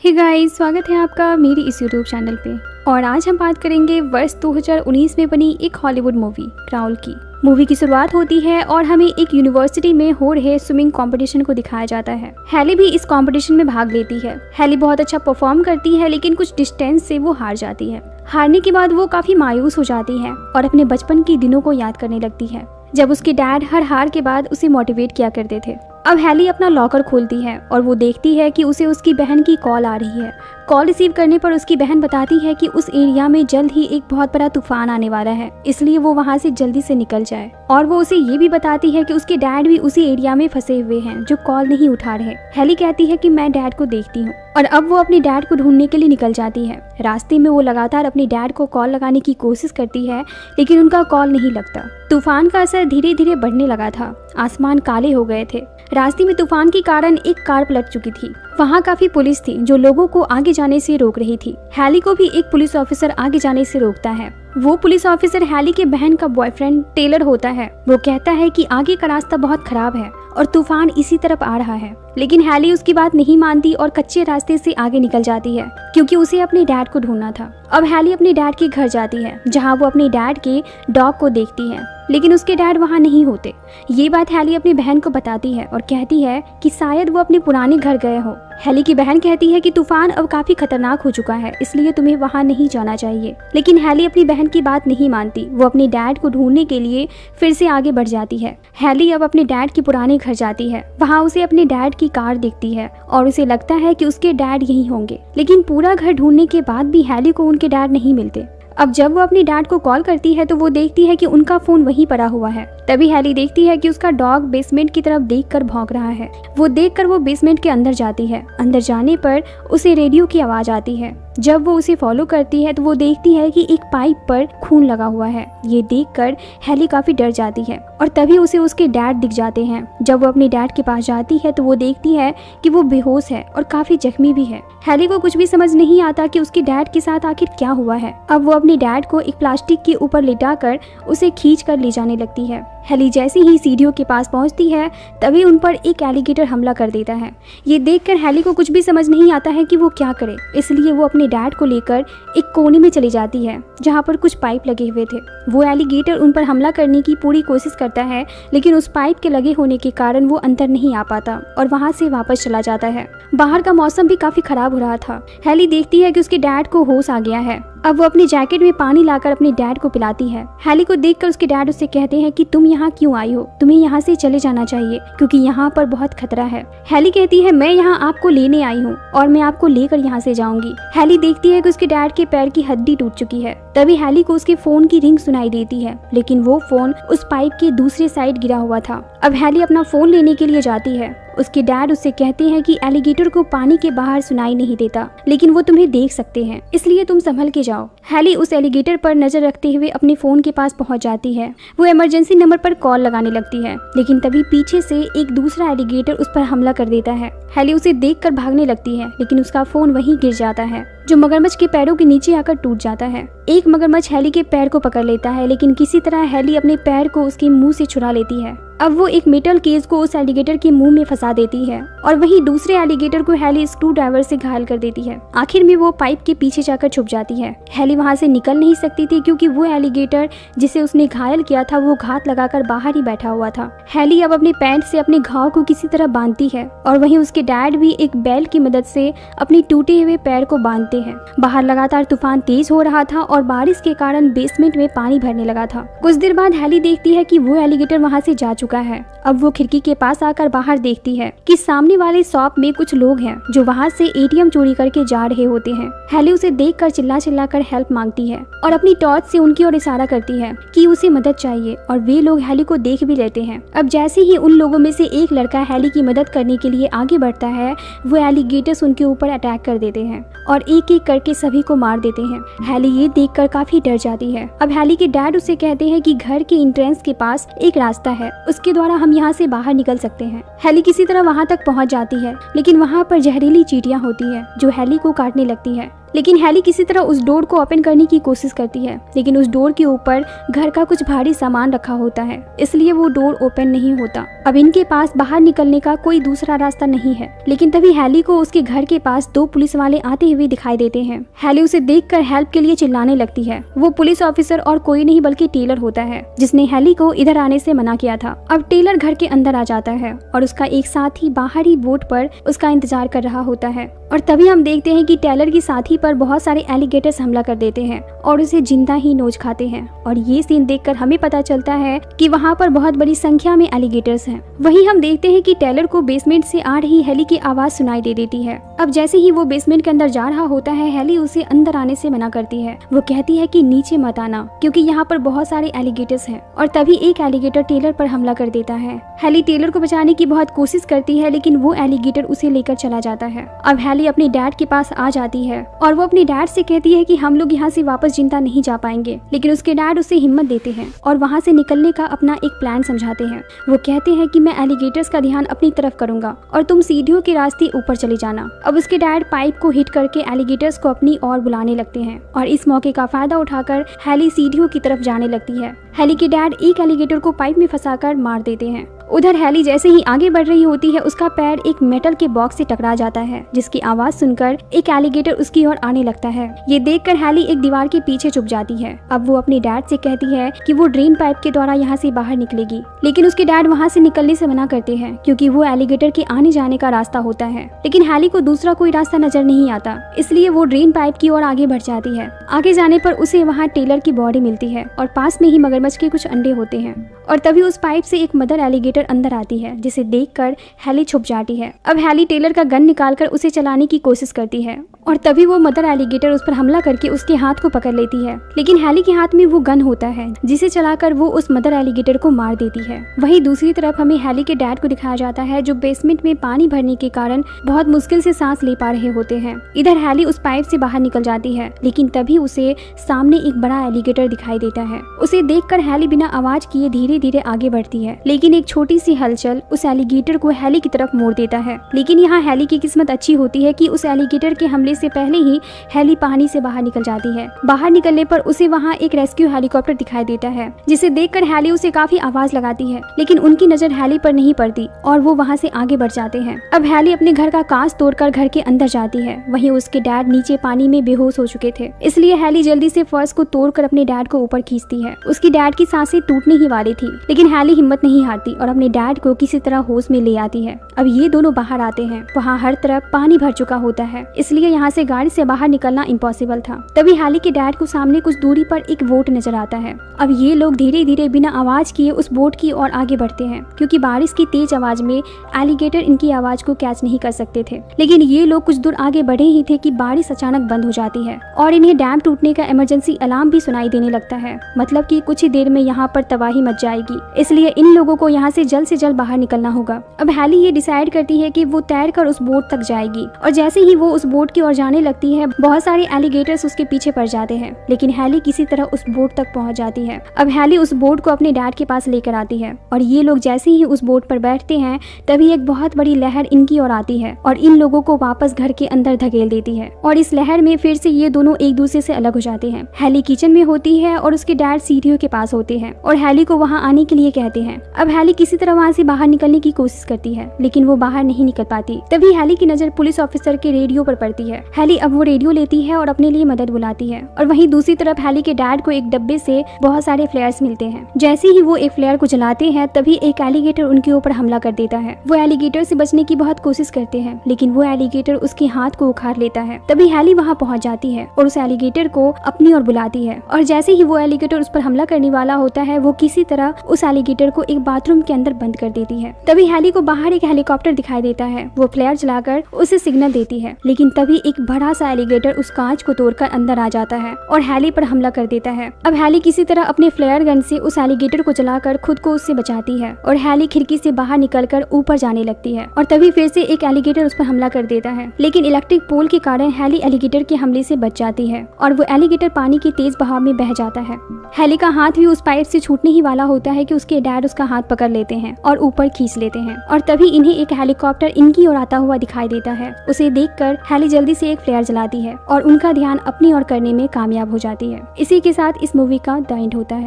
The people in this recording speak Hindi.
हे गाइस, स्वागत है आपका मेरी इस यूट्यूब चैनल पे। और आज हम बात करेंगे वर्ष 2019 में बनी एक हॉलीवुड मूवी क्राउल की। मूवी की शुरुआत होती है और हमें एक यूनिवर्सिटी में हो रहे स्विमिंग कंपटीशन को दिखाया जाता है। हैली भी इस कंपटीशन में भाग लेती है। हैली बहुत अच्छा परफॉर्म करती है, लेकिन कुछ डिस्टेंस से वो हार जाती है। हारने के बाद वो काफी मायूस हो जाती है और अपने बचपन के दिनों को याद करने लगती है, जब उसके डैड हर हार के बाद उसे मोटिवेट किया करते थे। अब हैली अपना लॉकर खोलती है और वो देखती है कि उसे उसकी बहन की कॉल आ रही है। कॉल रिसीव करने पर उसकी बहन बताती है कि उस एरिया में जल्द ही एक बहुत बड़ा तूफान आने वाला है, इसलिए वो वहाँ से जल्दी से निकल जाए। और वो उसे ये भी बताती है कि उसके डैड भी उसी एरिया में फंसे हुए हैं जो कॉल नहीं उठा रहे। हैली कहती है कि मैं डैड को देखती हूँ, और अब वो अपने डैड को ढूंढने के लिए निकल जाती है। रास्ते में वो लगातार अपने डैड को कॉल लगाने की कोशिश करती है, लेकिन उनका कॉल नहीं लगता। तूफान का असर धीरे धीरे बढ़ने लगा था। आसमान काले हो गए थे। रास्ते में तूफान के कारण एक कार पलट चुकी थी। वहाँ काफी पुलिस थी जो लोगों को आगे जाने से रोक रही थी। हैली को भी एक पुलिस ऑफिसर आगे जाने से रोकता है। वो पुलिस ऑफिसर हैली के बहन का बॉयफ्रेंड टेलर होता है। वो कहता है कि आगे का रास्ता बहुत खराब है और तूफान इसी तरफ आ रहा है, लेकिन हैली उसकी बात नहीं मानती और कच्चे रास्ते से आगे निकल जाती है, क्योंकि उसे अपने डैड को ढूंढना था। अब हैली अपने डैड के घर जाती है, जहां वो अपने डैड के डॉग को देखती है, लेकिन उसके डैड वहां नहीं होते। ये बात हैली अपनी बहन को बताती है और कहती है कि शायद वो अपने पुराने घर गए हो। हैली की बहन कहती है कि तूफान अब काफी खतरनाक हो चुका है, इसलिए तुम्हें वहां नहीं जाना चाहिए। लेकिन हैली अपनी बहन की बात नहीं मानती। वो अपने डैड को ढूंढने के लिए फिर से आगे बढ़ जाती है। हैली अब अपने डैड के पुराने घर जाती है। वहाँ उसे अपने डैड की कार दिखती है और उसे लगता है कि उसके डैड यहीं होंगे, लेकिन पूरा घर ढूंढने के बाद भी हैली को उनके डैड नहीं मिलते। अब जब वो अपने डैड को कॉल करती है तो वो देखती है कि उनका फोन वहीं पड़ा हुआ है। तभी हैली देखती है कि उसका डॉग बेसमेंट की तरफ देखकर भौंक रहा है। वो देखकर वो बेसमेंट के अंदर जाती है। अंदर जाने पर उसे रेडियो की आवाज आती है। जब वो उसे फॉलो करती है तो वो देखती है कि एक पाइप पर खून लगा हुआ है। ये देखकर हैली काफी डर जाती है और तभी उसे उसके डैड दिख जाते हैं। जब वो अपने डैड के पास जाती है तो वो देखती है कि वो बेहोश है और काफी जख्मी भी है। हैली को कुछ भी समझ नहीं आता कि उसके डैड के साथ आखिर क्या हुआ है। अब वो अपने डैड को एक प्लास्टिक के ऊपर लिटाकर उसे खींच कर ले जाने लगती है। हैली जैसे ही सीढ़ियों के पास पहुंचती है तभी उन पर एक एलिगेटर हमला कर देता है। ये देखकर हैली को कुछ भी समझ नहीं आता है कि वो क्या करे, इसलिए वो अपने डैड को लेकर एक कोने में चली जाती है जहां पर कुछ पाइप लगे हुए थे। वो एलिगेटर उन पर हमला करने की पूरी कोशिश करता है, लेकिन उस पाइप के लगे होने के कारण वो अंदर नहीं आ पाता और वहां से वापस चला जाता है। बाहर का मौसम भी काफी खराब हो रहा था। हैली देखती है कि उसके डैड को होश आ गया है। अब वो अपनी जैकेट में पानी लाकर अपने डैड को पिलाती है। हैली को देखकर उसके डैड उससे कहते हैं कि तुम यहाँ क्यों आई हो, तुम्हें यहाँ से चले जाना चाहिए क्योंकि यहाँ पर बहुत खतरा है। हैली कहती है मैं यहाँ आपको लेने आई हूँ और मैं आपको लेकर यहाँ से जाऊंगी। हैली देखती है कि उसके डैड के पैर की हड्डी टूट चुकी है। तभी हैली को उसके फोन की रिंग सुनाई देती है, लेकिन वो फोन उस पाइप के दूसरे साइड गिरा हुआ था। अब हैली अपना फोन लेने के लिए जाती है। उसके डैड उससे कहते हैं कि एलिगेटर को पानी के बाहर सुनाई नहीं देता, लेकिन वो तुम्हें देख सकते हैं, इसलिए तुम संभल के जाओ। हैली उस एलिगेटर पर नजर रखते हुए अपने फोन के पास पहुंच जाती है। वो इमरजेंसी नंबर पर कॉल लगाने लगती है, लेकिन तभी पीछे से एक दूसरा एलिगेटर उस पर हमला कर देता है। हैली उसे देखकर भागने लगती है, लेकिन उसका फोन वहीं गिर जाता है, जो मगरमच्छ के पैरों के नीचे आकर टूट जाता है। एक मगरमच्छ हैली के पैर को पकड़ लेता है, लेकिन किसी तरह हैली अपने पैर को उसके मुंह से छुड़ा लेती है। अब वो एक मेटल केज को उस एलिगेटर के मुंह में फंसा देती है और वहीं दूसरे एलिगेटर को हैली स्क्रू ड्राइवर से घायल कर देती है। आखिर में वो पाइप के पीछे जाकर छुप जाती है। हैली वहां से निकल नहीं सकती थी क्योंकि वो एलिगेटर जिसे उसने घायल किया था वो घात लगाकर बाहर ही बैठा हुआ था। हैली अब अपने पैंट से अपने घाव को किसी तरह बांधती है और वहीं उसके डैड भी एक बेल्ट की मदद से अपने टूटे हुए पैर को बांधते हैं। बाहर लगातार तूफान तेज हो रहा था और बारिश के कारण बेसमेंट में पानी भरने लगा था। कुछ देर बाद हैली देखती है कि वो एलिगेटर वहां से जा चुका है। अब वो खिड़की के पास आकर बाहर देखती है कि सामने वाले शॉप में कुछ लोग हैं जो वहां से एटीएम चोरी करके जा रहे होते हैं। हैली उसे देखकर चिल्ला चिल्लाकर हेल्प मांगती है और अपनी टॉर्च से उनकी ओर इशारा करती है कि उसे मदद चाहिए, और वे लोग हैली को देख भी लेते हैं। अब जैसे ही उन लोगों में से एक लड़का हैली की मदद करने के लिए आगे बढ़ता है, वो एलिगेटर्स उनके ऊपर अटैक कर देते हैं और एक एक करके सभी को मार देते हैं। हैली ये देखकर काफी डर जाती है। अब हैली के डैड उसे कहते हैं कि घर के एंट्रेंस के पास एक रास्ता है, उसके द्वारा हम यहाँ से बाहर निकल सकते हैं। हैली किसी तरह वहाँ तक पहुँच जाती है, लेकिन वहाँ पर जहरीली चींटियां होती है जो हैली को काटने लगती है। लेकिन हैली किसी तरह उस डोर को ओपन करने की कोशिश करती है, लेकिन उस डोर के ऊपर घर का कुछ भारी सामान रखा होता है, इसलिए वो डोर ओपन नहीं होता। अब इनके पास बाहर निकलने का कोई दूसरा रास्ता नहीं है। लेकिन तभी हैली को उसके घर के पास 2 पुलिस वाले आते हुए दिखाई देते हैं। हैली उसे देखकर हेल्प के लिए चिल्लाने लगती है। वो पुलिस ऑफिसर और कोई नहीं बल्कि टेलर होता है, जिसने हैली को इधर आने से मना किया था। अब टेलर घर के अंदर आ जाता है और उसका एक साथी बाहर ही बोट पर उसका इंतजार कर रहा होता है। और तभी हम देखते हैं कि टेलर की साथी पर बहुत सारे एलिगेटर्स हमला कर देते हैं और उसे जिंदा ही नोच खाते हैं। और ये सीन देखकर हमें पता चलता है कि वहाँ पर बहुत बड़ी संख्या में एलिगेटर्स हैं। वहीं हम देखते हैं कि टेलर को बेसमेंट से आ रही हैली की आवाज सुनाई दे देती है। अब जैसे ही वो बेसमेंट के अंदर जा रहा होता है, हैली उसे अंदर आने से मना करती है। वो कहती है कि नीचे मत आना, क्योंकि यहाँ पर बहुत सारे एलिगेटर्स हैं। और तभी एक एलिगेटर टेलर पर हमला कर देता है। हैली टेलर को बचाने की बहुत कोशिश करती है, लेकिन वो एलिगेटर उसे लेकर चला जाता है। अब हैली अपने डैड के पास आ जाती है और वो अपने डैड से कहती है कि हम लोग यहाँ से वापस जिंदा नहीं जा पाएंगे। लेकिन उसके डैड उसे हिम्मत देते हैं और वहाँ से निकलने का अपना एक प्लान समझाते हैं। वो कहते हैं कि मैं एलिगेटर्स का ध्यान अपनी तरफ करूंगा और तुम सीढ़ियों के रास्ते ऊपर चले जाना। अब उसके डैड पाइप को हिट करके एलिगेटर्स को अपनी ओर बुलाने लगते हैं और इस मौके का फायदा उठाकर हैली सीढ़ियों की तरफ जाने लगती है। हैली के डैड एक एलिगेटर को पाइप में फंसाकर मार देते हैं। उधर हैली जैसे ही आगे बढ़ रही होती है, उसका पैर एक मेटल के बॉक्स से टकरा जाता है, जिसकी आवाज सुनकर एक एलिगेटर उसकी ओर आने लगता है। ये देखकर हैली एक दीवार के पीछे छुप जाती है। अब वो अपने डैड से कहती है कि वो ड्रेन पाइप के द्वारा यहाँ से बाहर निकलेगी, लेकिन उसके डैड वहाँ से निकलने से मना करते हैं, क्योंकि वो एलिगेटर के आने जाने का रास्ता होता है। लेकिन हैली को दूसरा कोई रास्ता नजर नहीं आता, इसलिए वो ड्रेन पाइप की ओर आगे बढ़ जाती है। आगे जाने पर उसे वहाँ टेलर की बॉडी मिलती है और पास में ही मगरमच्छ के कुछ अंडे होते हैं। और तभी उस पाइप से एक मदर एलिगेटर अंदर आती है, जिसे देखकर हैली छुप जाती है। अब हैली टेलर का गन निकालकर उसे चलाने की कोशिश करती है और तभी वो मदर एलिगेटर उस पर हमला करके उसके हाथ को पकड़ लेती है। लेकिन हैली के हाथ में वो गन होता है, जिसे चलाकर वो उस मदर एलिगेटर को मार देती है। वहीं दूसरी तरफ हमें हैली के डैड को दिखाया जाता है, जो बेसमेंट में पानी भरने के कारण बहुत मुश्किल से सांस ले पा रहे होते हैं। इधर हैली उस पाइप से बाहर निकल जाती है, लेकिन तभी उसे सामने एक बड़ा एलिगेटर दिखाई देता है। उसे देखकर हैली बिना आवाज किए धीरे धीरे आगे बढ़ती है, लेकिन एक छोटी सी हलचल उस एलिगेटर को हैली की तरफ मोड़ देता है। लेकिन यहाँ हैली की किस्मत अच्छी होती है कि उस एलिगेटर के हमले से पहले ही हैली पानी से बाहर निकल जाती है। बाहर निकलने पर उसे वहाँ एक रेस्क्यू हेलीकॉप्टर दिखाई देता है, जिसे देखकर हैली उसे काफी आवाज लगाती है, लेकिन उनकी नजर हैली पर नहीं पड़ती और वो वहाँ से आगे बढ़ जाते हैं। अब हैली अपने घर का कांच तोड़कर घर के अंदर जाती है। वहीं उसके डैड नीचे पानी में बेहोश हो चुके थे, इसलिए हैली जल्दी से फर्श को तोड़कर अपने डैड को ऊपर खींचती है। उसकी डैड की सांसें टूटने ही वाली थी, लेकिन हैली हिम्मत नहीं हारती और अपने डैड को किसी तरह होश में ले आती है। अब ये दोनों बाहर आते हैं। वहाँ हर तरफ पानी भर चुका होता है, इसलिए यहाँ से गाड़ी से बाहर निकलना इम्पॉसिबल था। तभी हैली के डैड को सामने कुछ दूरी पर एक बोट नजर आता है। अब ये लोग धीरे धीरे बिना आवाज किए उस बोट की ओर आगे बढ़ते हैं, क्योंकि बारिश की तेज आवाज में एलिगेटर इनकी आवाज को कैच नहीं कर सकते थे। लेकिन ये लोग कुछ दूर आगे बढ़े ही थे कि बारिश अचानक बंद हो जाती है और इन्हें डैम टूटने का इमरजेंसी अलार्म भी सुनाई देने लगता है। मतलब कि कुछ ही देर में यहाँ पर तबाही मच जाएगी, इसलिए इन लोगों को यहाँ से जल्द बाहर निकलना होगा। अब हैली ये डिसाइड करती है कि वो तैरकर उस बोट तक जाएगी और जैसे ही वो उस बोट की ओर जाने लगती है, बहुत सारे एलिगेटर्स उसके पीछे पड़ जाते हैं। लेकिन हैली किसी तरह उस बोट तक पहुंच जाती है। अब हैली उस बोट को अपने डैड के पास लेकर आती है और ये लोग जैसे ही उस बोट पर बैठते हैं, तभी एक बहुत बड़ी लहर इनकी ओर आती है और इन लोगों को वापस घर के अंदर धकेल देती है। और इस लहर में फिर से ये दोनों एक दूसरे से अलग हो जाते हैं। हैली किचन में होती है और उसके डैड सीढ़ियों के पास होते हैं और हैली को वहाँ आने के लिए कहते हैं। अब हैली किसी तरह वहाँ से बाहर निकलने की कोशिश करती है, लेकिन वो बाहर नहीं निकल पाती। तभी हैली की नजर पुलिस ऑफिसर के रेडियो पर पड़ती है। हैली अब वो रेडियो लेती है और अपने लिए मदद बुलाती है। और वहीं दूसरी तरफ हैली के डैड को एक डब्बे से बहुत सारे फ्लेयर्स मिलते हैं। जैसे ही वो एक फ्लेयर को जलाते हैं, तभी एक एलिगेटर उनके ऊपर हमला कर देता है। वो एलिगेटर से बचने की बहुत कोशिश करते हैं, लेकिन वो एलिगेटर उसके हाथ को उखाड़ लेता है। तभी हैली वहाँ पहुँच जाती है और उस एलिगेटर को अपनी ओर बुलाती है। और जैसे ही वो एलिगेटर उस पर हमला करने वाला होता है, वो किसी तरह उस एलिगेटर को एक बाथरूम के अंदर बंद कर देती है। तभी हैली को बाहर एक हेलीकॉप्टर दिखाई देता है। वो फ्लेयर जलाकर उसे सिग्नल देती है, लेकिन तभी एक बड़ा सा एलिगेटर उस कांच को तोड़कर अंदर आ जाता है और हैली पर हमला कर देता है। अब हैली किसी तरह अपने फ्लेयर गन से उस एलिगेटर को जलाकर खुद को उससे बचाती है और हैली खिड़की से बाहर निकलकर ऊपर जाने लगती है। और तभी फिर से एक एलिगेटर उस पर हमला कर देता है, लेकिन इलेक्ट्रिक पोल के कारण हैली एलिगेटर के हमले से बच जाती है और वो एलिगेटर पानी के तेज बहाव में बह जाता है। हैली का हाथ भी उस पाइप से छूटने ही वाला होता है कि उसके डैड उसका हाथ पकड़ लेते लेते हैं और ऊपर खींच लेते हैं और तभी इन्हें एक हेलीकॉप्टर इनकी ओर आता हुआ दिखाई देता है। उसे देखकर हैली जल्दी से एक फ्लेयर जलाती है और उनका ध्यान अपनी ओर करने में कामयाब हो जाती है। इसी के साथ इस मूवी का द एंड होता है।